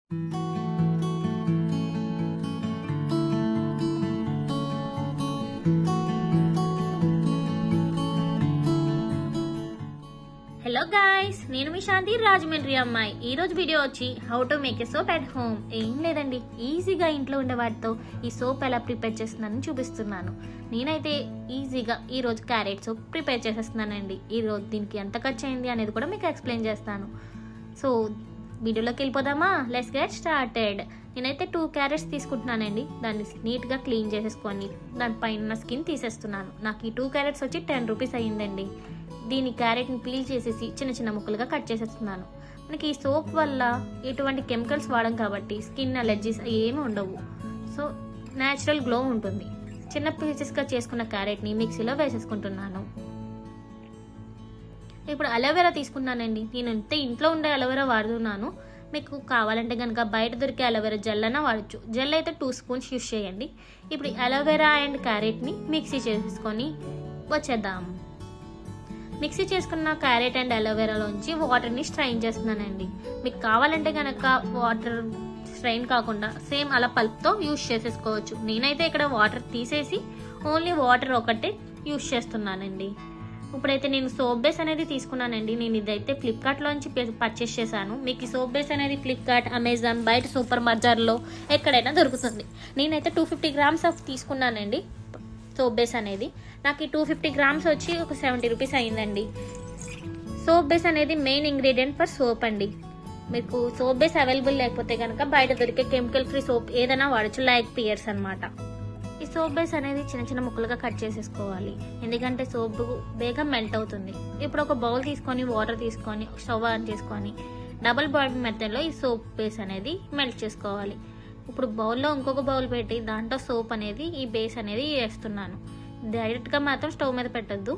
Hello guys, నేను మీ శాంతి రాజమండ్రి అమ్మాయి. ఈ రోజు వీడియో వచ్చి how to make a soap at home. ఏం లేదండి, ఈజీగా ఇంట్లో ఉండే వాటితో ఈ సోప్ ఎలా ప్రిపేర్ చేస్తున్నానని చూపిస్తున్నాను. నేనైతే ఈజీగా ఈ రోజు క్యారెట్ సోప్ ప్రిపేర్ చేసేస్తున్నానండి. ఈ రోజు దీనికి ఎంత ఖర్చు అయింది అనేది కూడా మీకు ఎక్స్ప్లెయిన్ చేస్తాను. సో వీడియోలోకి వెళ్ళిపోదామా? Let's get started. నేనైతే 2 క్యారెట్స్ తీసుకుంటున్నానండి. దాన్ని నీట్గా క్లీన్ చేసేసుకొని దానిపైన స్కిన్ తీసేస్తున్నాను. నాకు ఈ 2 క్యారెట్స్ వచ్చి 10 రూపీస్ అయ్యిందండి. దీని క్యారెట్ని పీల్ చేసేసి చిన్న చిన్న ముక్కలుగా కట్ చేసేస్తున్నాను. మనకి ఈ సోప్ వల్ల ఎటువంటి కెమికల్స్ వాడడం కాబట్టి స్కిన్ అలర్జీస్ ఏమీ ఉండవు. సో న్యాచురల్ గ్లో ఉంటుంది. చిన్న పీసెస్గా చేసుకున్న క్యారెట్ని మిక్సీలో వేసేసుకుంటున్నాను. ఇప్పుడు అలోవెరా తీసుకున్నానండి. నేను ఇంట్లో ఉండే అలోవెరా వాడుతున్నాను. మీకు కావాలంటే కనుక బయట దొరికే అలోవెరా జెల్ అయినా వాడచ్చు. జెల్ అయితే 2 స్పూన్స్ యూస్ చేయండి. ఇప్పుడు అలోవెరా అండ్ క్యారెట్ని మిక్సీ చేసుకొని వచ్చేద్దాం. మిక్సీ చేసుకున్న క్యారెట్ అండ్ అలోవెరాలోంచి వాటర్ని స్ట్రైన్ చేస్తున్నానండి. మీకు కావాలంటే కనుక వాటర్ స్ట్రైన్ కాకుండా సేమ్ అలా పల్ప్తో యూస్ చేసేసుకోవచ్చు. నేనైతే ఇక్కడ వాటర్ తీసేసి ఓన్లీ వాటర్ ఒకటే యూస్ చేస్తున్నానండి. ఇప్పుడైతే నేను సోప్ బేస్ అనేది తీసుకున్నానండి. నేను ఇదైతే ఫ్లిప్కార్ట్లోంచి పర్చేస్ చేశాను. మీకు ఈ సోప్ బేస్ అనేది ఫ్లిప్కార్ట్, అమెజాన్, బయట సూపర్ మార్కెట్లో ఎక్కడైనా దొరుకుతుంది. నేనైతే 250 గ్రామ్స్ ఆఫ్ తీసుకున్నానండి సోప్ బేస్ అనేది. నాకు ఈ 250 గ్రామ్స్ వచ్చి ఒక 70 రూపీస్ అయిందండి. సోప్ బేస్ అనేది మెయిన్ ఇంగ్రీడియంట్ ఫర్ సోప్ అండి. మీకు సోప్ బేస్ అవైలబుల్ లేకపోతే కనుక బయట దొరికే కెమికల్ ఫ్రీ సోప్ ఏదైనా వాడచ్చు, లైక్ పియర్స్ అనమాట. ఈ సోప్ బేస్ అనేది చిన్న చిన్న ముక్కలుగా కట్ చేసేసుకోవాలి, ఎందుకంటే సోప్ బేగా మెల్ట్ అవుతుంది. ఇప్పుడు ఒక బౌల్ తీసుకొని వాటర్ తీసుకొని స్టవ్ ఆన్ చేసుకొని డబుల్ బాయిలింగ్ మెథడ్లో ఈ సోప్ బేస్ అనేది మెల్ట్ చేసుకోవాలి. ఇప్పుడు బౌల్లో ఇంకొక బౌల్ పెట్టి దాంట్లో సోప్ అనేది ఈ బేస్ అనేది వేస్తున్నాను. డైరెక్ట్గా మాత్రం స్టవ్ మీద పెట్టద్దు.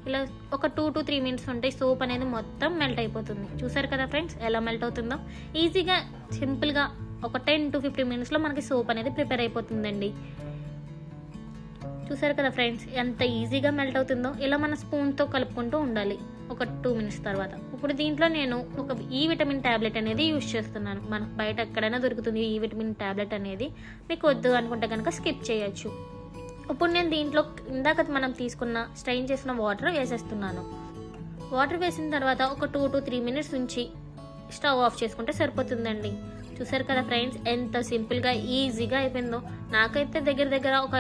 ఇలా ఒక 2 to 3 మినిట్స్ ఉంటే సోప్ అనేది మొత్తం మెల్ట్ అయిపోతుంది. చూసారు కదా ఫ్రెండ్స్ ఎలా మెల్ట్ అవుతుందో. ఈజీగా సింపుల్గా ఒక 10 to 15 మినిట్స్లో మనకి సోప్ అనేది ప్రిపేర్ అయిపోతుందండి. చూసారు కదా ఫ్రెండ్స్ ఎంత ఈజీగా మెల్ట్ అవుతుందో. ఇలా మన స్పూన్తో కలుపుకుంటూ ఉండాలి ఒక 2 మినిట్స్ తర్వాత. ఇప్పుడు దీంట్లో నేను ఒక ఈ విటమిన్ ట్యాబ్లెట్ అనేది యూజ్ చేస్తున్నాను. మనకు బయట ఎక్కడైనా దొరుకుతుంది ఈ విటమిన్ ట్యాబ్లెట్ అనేది. మీకు వద్దు అనుకుంటే కనుక స్కిప్ చేయొచ్చు. ఇప్పుడు నేను దీంట్లో ఇందాక మనం తీసుకున్న స్ట్రైన్ చేసిన వాటర్ వేసేస్తున్నాను. వాటర్ వేసిన తర్వాత ఒక 2 to 3 మినిట్స్ నుంచి స్టవ్ ఆఫ్ చేసుకుంటే సరిపోతుందండి. చూసారు కదా ఫ్రెండ్స్ ఎంత సింపుల్గా ఈజీగా అయిపోయిందో. నాకైతే దగ్గర ఒక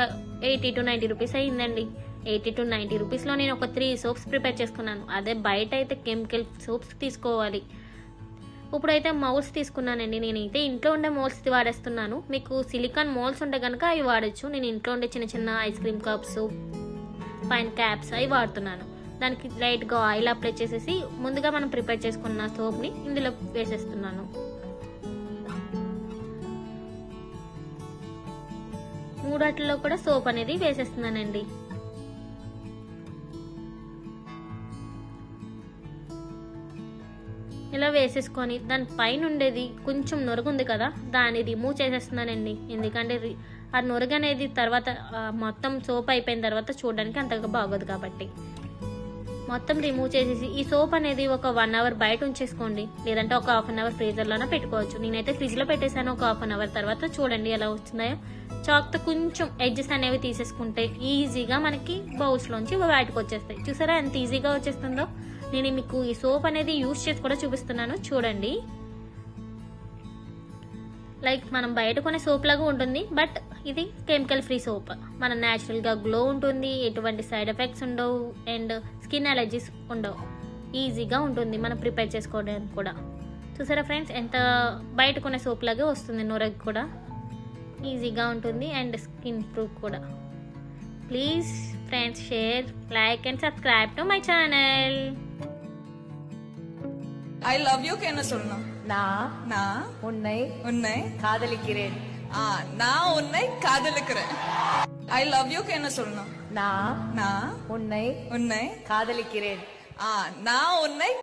80 to 90 రూపీస్ అయ్యిందండి. 80 to 90 రూపీస్లో నేను ఒక 3 సోప్స్ ప్రిపేర్ చేసుకున్నాను. అదే బయట అయితే కెమికల్ సోప్స్ తీసుకోవాలి. ఇప్పుడైతే మౌల్స్ తీసుకున్నానండి. నేనైతే ఇంట్లో ఉండే మౌల్స్ వాడేస్తున్నాను. మీకు సిలికాన్ మౌల్స్ ఉంటే కనుక అవి వాడచ్చు. నేను ఇంట్లో ఉండే చిన్న చిన్న ఐస్ క్రీమ్ కప్స్, పైన క్యాప్స్ అవి వాడుతున్నాను. దానికి లైట్గా ఆయిల్ అప్లై చేసేసి ముందుగా మనం ప్రిపేర్ చేసుకున్న సోప్ని ఇందులో వేసేస్తున్నాను. 3 వాటిల్లో కూడా సోప్ అనేది వేసేస్తున్నానండి. ఇలా వేసేసుకొని దాని పైన ఉండేది కొంచెం నొరుగు ఉంది కదా, దాన్ని రిమూవ్ చేసేస్తున్నానండి. ఎందుకంటే ఆ నొరుగు అనేది తర్వాత మొత్తం సోప్ అయిపోయిన తర్వాత చూడడానికి అంతగా బాగోదు కాబట్టి మొత్తం రిమూవ్ చేసేసి ఈ సోప్ అనేది ఒక 1 అవర్ బయట ఉంచేసుకోండి. లేదంటే ఒక 1/2 అవర్ ఫ్రీజర్లోనే పెట్టుకోవచ్చు. నేనైతే ఫ్రిడ్జ్లో పెట్టేశాను. ఒక 1/2 అవర్ తర్వాత చూడండి ఎలా వస్తున్నాయో. చాక్తో కొంచెం ఎడ్జెస్ అనేవి తీసేసుకుంటే ఈజీగా మనకి బౌల్స్లోంచి బయటకు వచ్చేస్తాయి. చూసారా ఎంత ఈజీగా వచ్చేస్తుందో. నేను మీకు ఈ సోప్ అనేది యూజ్ చేసి కూడా చూపిస్తున్నాను చూడండి. లైక్ మనం బయట కొనే సోప్ లాగా ఉంటుంది, బట్ ఇది కెమికల్ ఫ్రీ సోప్. మన న్యాచురల్గా గ్లో ఉంటుంది, ఎటువంటి సైడ్ ఎఫెక్ట్స్ ఉండవు అండ్ స్కిన్ అలర్జీస్ ఉండవు. ఈజీగా ఉంటుంది మనం ప్రిపేర్ చేసుకోవడానికి కూడా. చూసారా ఫ్రెండ్స్ ఎంత బయట కొనే సోప్ లాగా వస్తుంది. నొరగ్ కూడా ఈజీగా ఉంటుంది అండ్ స్కిన్ ప్రూఫ్ కూడా. Please friends share, like and subscribe to my channel. I love you என்ன சொல்லணும்? நான் உன்னை காதலிக்கிறேன். நான் உன்னை காதலிக்கிறேன். I love you என்ன சொல்லணும்? நான் நான் உன்னை உன்னை காதலிக்கிறேன். நான் உன்னை